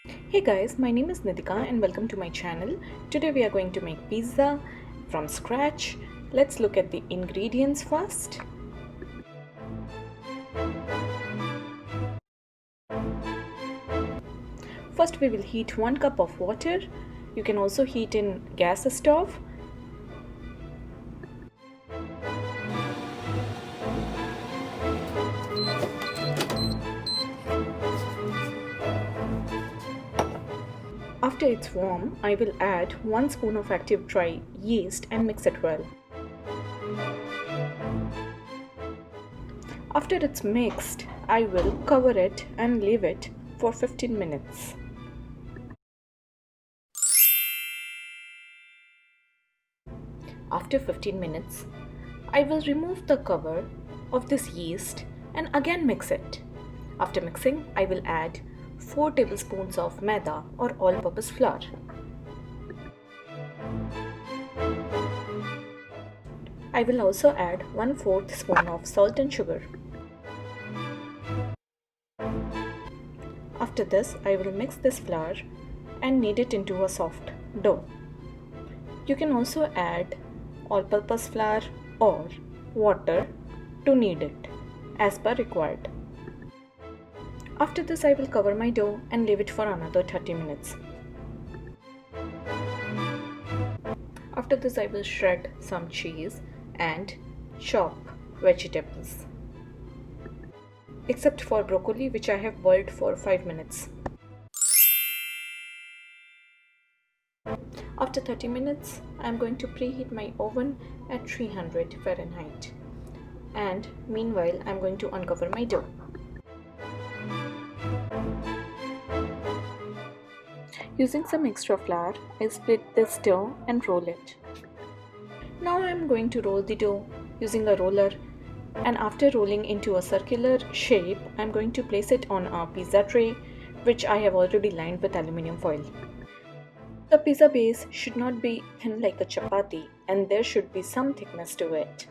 Hey guys, my name is Needhika and welcome to my channel. Today we are going to make pizza from scratch. Let's look at the ingredients first. First we will heat 1 cup of water. You can also heat in gas stove. After it's warm, I will add 1 spoon of active dry yeast and mix it well. After it's mixed, I will cover it and leave it for 15 minutes. After 15 minutes, I will remove the cover of this yeast and again mix it. After mixing, I will add 4 tablespoons of maida or all-purpose flour. I will also add 1/4 spoon of salt and sugar. After this, I will mix this flour and knead it into a soft dough. You can also add all-purpose flour or water to knead it as per required. After this, I will cover my dough and leave it for another 30 minutes. After this, I will shred some cheese and chop vegetables, except for broccoli, which I have boiled for 5 minutes. After 30 minutes, I am going to preheat my oven at 300 Fahrenheit. And meanwhile, I am going to uncover my dough. Using some extra flour, I split this dough and roll it. Now I am going to roll the dough using a roller, and after rolling into a circular shape, I am going to place it on a pizza tray which I have already lined with aluminium foil. The pizza base should not be thin like a chapati, and there should be some thickness to it.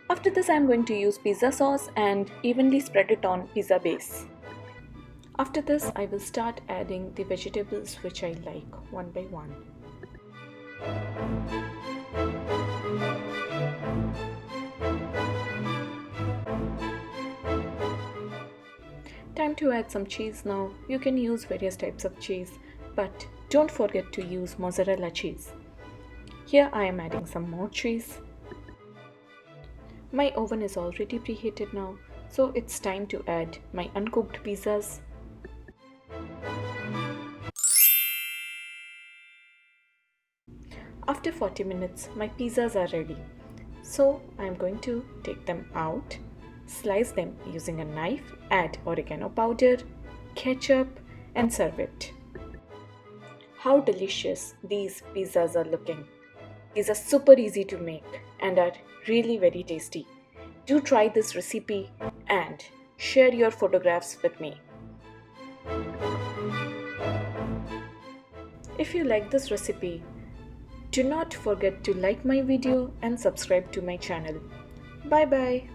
After this, I am going to use pizza sauce and evenly spread it on pizza base. After this, I will start adding the vegetables which I like one by one. Time to add some cheese now. You can use various types of cheese, but don't forget to use mozzarella cheese. Here I am adding some more cheese. My oven is already preheated now, so it's time to add my uncooked pizzas. After 40 minutes, my pizzas are ready. So I am going to take them out, slice them using a knife, add oregano powder, ketchup, and serve it. How delicious these pizzas are looking. These are super easy to make and are really very tasty. Do try this recipe and share your photographs with me. If you like this recipe, do not forget to like my video and subscribe to my channel. Bye bye.